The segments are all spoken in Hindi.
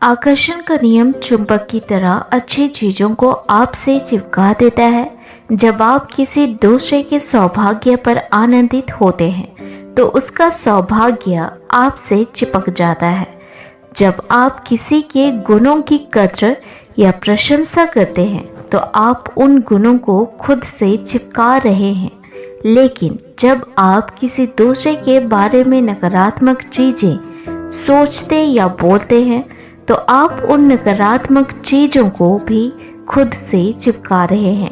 आकर्षण का नियम चुंबक की तरह अच्छी चीजों को आपसे चिपका देता है। जब आप किसी दूसरे के सौभाग्य पर आनंदित होते हैं तो उसका सौभाग्य आपसे चिपक जाता है। जब आप किसी के गुणों की कद्र या प्रशंसा करते हैं तो आप उन गुणों को खुद से चिपका रहे हैं। लेकिन जब आप किसी दूसरे के बारे में नकारात्मक चीजें सोचते या बोलते हैं तो आप उन नकारात्मक चीजों को भी खुद से चिपका रहे हैं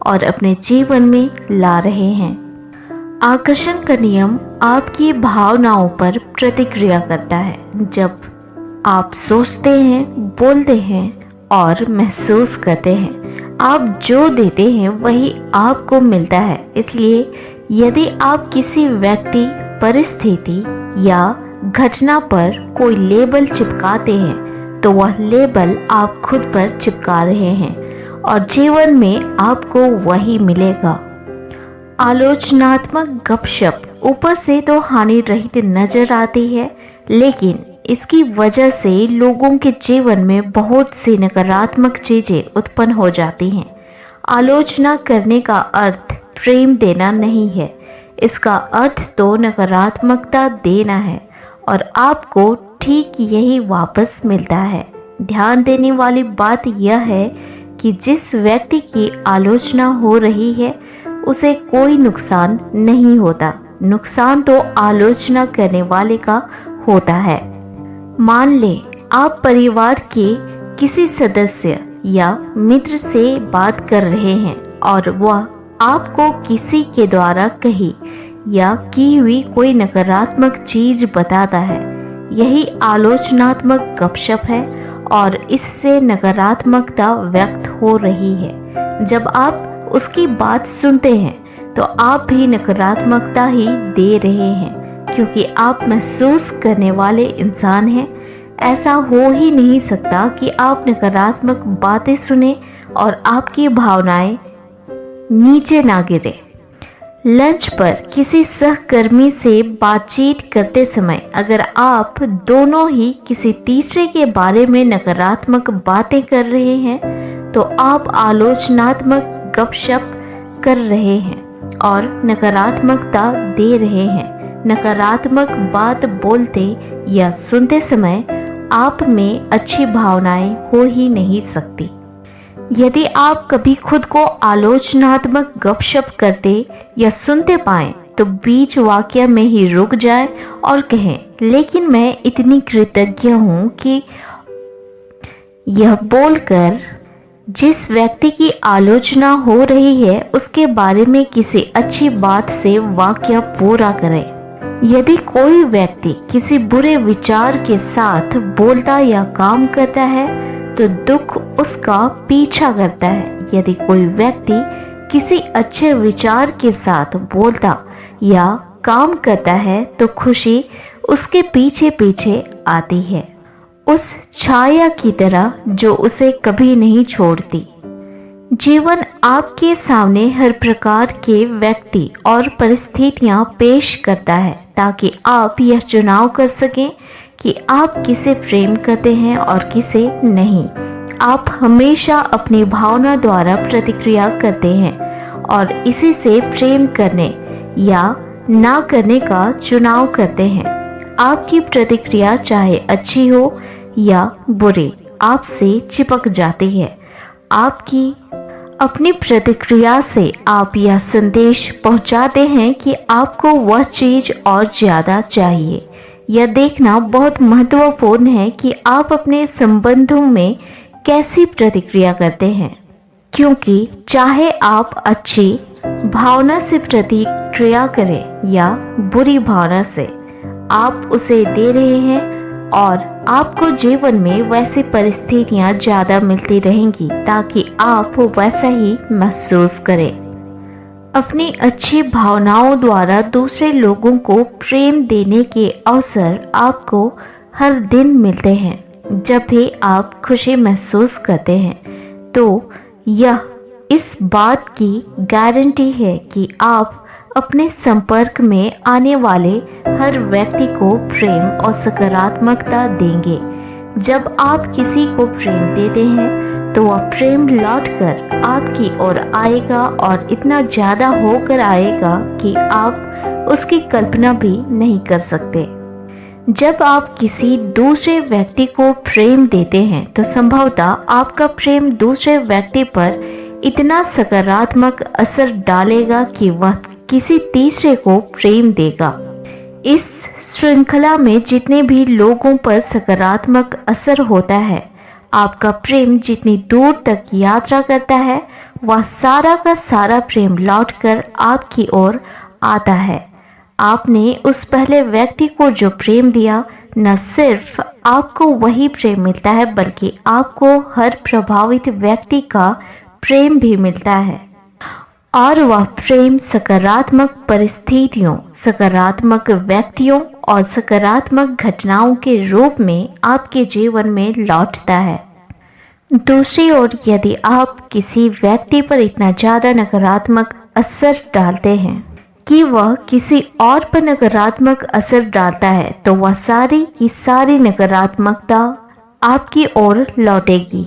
और अपने जीवन में ला रहे हैं। आकर्षण का नियम आपकी भावनाओं पर प्रतिक्रिया करता है। जब आप सोचते हैं, बोलते हैं और महसूस करते हैं, आप जो देते हैं वही आपको मिलता है। इसलिए यदि आप किसी व्यक्ति, परिस्थिति या घटना पर कोई लेबल चिपकाते हैं तो वह लेबल आप खुद पर चिपका रहे हैं और जीवन में आपको वही मिलेगा। आलोचनात्मक गपशप ऊपर से तो हानि रहित नजर आती है, लेकिन इसकी वजह से लोगों के जीवन में बहुत सी नकारात्मक चीजें उत्पन्न हो जाती हैं। आलोचना करने का अर्थ प्रेम देना नहीं है, इसका अर्थ तो नकारात्मकता देना है और आपको ठीक यही वापस मिलता है। ध्यान देने वाली बात यह है कि जिस व्यक्ति की आलोचना हो रही है उसे कोई नुकसान नहीं होता, नुकसान तो आलोचना करने वाले का होता है। मान लें आप परिवार के किसी सदस्य या मित्र से बात कर रहे हैं और वह आपको किसी के द्वारा कही या की हुई कोई नकारात्मक चीज बताता है। यही आलोचनात्मक गपशप है और इससे नकारात्मकता व्यक्त हो रही है। जब आप उसकी बात सुनते हैं तो आप भी नकारात्मकता ही दे रहे हैं, क्योंकि आप महसूस करने वाले इंसान हैं। ऐसा हो ही नहीं सकता कि आप नकारात्मक बातें सुने और आपकी भावनाएं नीचे ना गिरे। लंच पर किसी सहकर्मी से बातचीत करते समय अगर आप दोनों ही किसी तीसरे के बारे में नकारात्मक बातें कर रहे हैं तो आप आलोचनात्मक गपशप कर रहे हैं और नकारात्मकता दे रहे हैं। नकारात्मक बात बोलते या सुनते समय आप में अच्छी भावनाएं हो ही नहीं सकती। यदि आप कभी खुद को आलोचनात्मक गपशप करते या सुनते पाएं तो बीच वाक्य में ही रुक जाए और कहें, लेकिन मैं इतनी कृतज्ञ हूं कि यह बोलकर जिस व्यक्ति की आलोचना हो रही है उसके बारे में किसी अच्छी बात से वाक्य पूरा करें। यदि कोई व्यक्ति किसी बुरे विचार के साथ बोलता या काम करता है तो दुख उसका पीछा करता है। यदि कोई व्यक्ति किसी अच्छे विचार के साथ बोलता या काम करता है तो खुशी उसके पीछे पीछे आती है, उस छाया की तरह जो उसे कभी नहीं छोड़ती। जीवन आपके सामने हर प्रकार के व्यक्ति और परिस्थितियां पेश करता है ताकि आप यह चुनाव कर सकें कि आप किसे प्रेम करते हैं और किसे नहीं। आप हमेशा अपनी भावना द्वारा प्रतिक्रिया करते हैं और इसी से प्रेम करने या ना करने का चुनाव करते हैं। आपकी प्रतिक्रिया चाहे अच्छी हो या बुरी आपसे चिपक जाती है। आपकी अपनी प्रतिक्रिया से आप यह संदेश पहुंचाते हैं कि आपको वह चीज और ज्यादा चाहिए। यह देखना बहुत महत्वपूर्ण है कि आप अपने संबंधों में कैसी प्रतिक्रिया करते हैं, क्योंकि चाहे आप अच्छी भावना से प्रतिक्रिया करें या बुरी भावना से, आप उसे दे रहे हैं और आपको जीवन में वैसी परिस्थितियां ज़्यादा मिलती रहेंगी ताकि आप वैसा ही महसूस करें। अपनी अच्छी भावनाओं द्वारा दूसरे लोगों को प्रेम देने के अवसर आपको हर दिन मिलते हैं। जब भी आप खुशी महसूस करते हैं तो यह इस बात की गारंटी है कि आप अपने संपर्क में आने वाले हर व्यक्ति को प्रेम और सकारात्मकता देंगे। जब आप किसी को प्रेम देते हैं तो वह प्रेम लौटकर आपकी ओर आएगा और इतना ज़्यादा होकर आएगा कि आप उसकी कल्पना भी नहीं कर सकते। जब आप किसी दूसरे व्यक्ति को प्रेम देते हैं तो संभवतः आपका प्रेम दूसरे व्यक्ति पर इतना सकारात्मक असर डालेगा कि वह किसी तीसरे को प्रेम देगा। इस श्रृंखला में जितने भी लोगों पर सकारात्मक असर होता है, आपका प्रेम जितनी दूर तक यात्रा करता है, वह सारा का सारा प्रेम लौटकर आपकी ओर आता है। आपने उस पहले व्यक्ति को जो प्रेम दिया, न सिर्फ आपको वही प्रेम मिलता है बल्कि आपको हर प्रभावित व्यक्ति का प्रेम भी मिलता है, और वह प्रेम सकारात्मक परिस्थितियों, सकारात्मक व्यक्तियों और सकारात्मक घटनाओं के रूप में आपके जीवन में लौटता है। दूसरी ओर यदि आप किसी व्यक्ति पर इतना ज़्यादा नकारात्मक असर डालते हैं कि वह किसी और पर नकारात्मक असर डालता है, तो वह सारी की सारी नकारात्मकता आपकी ओर लौटेगी।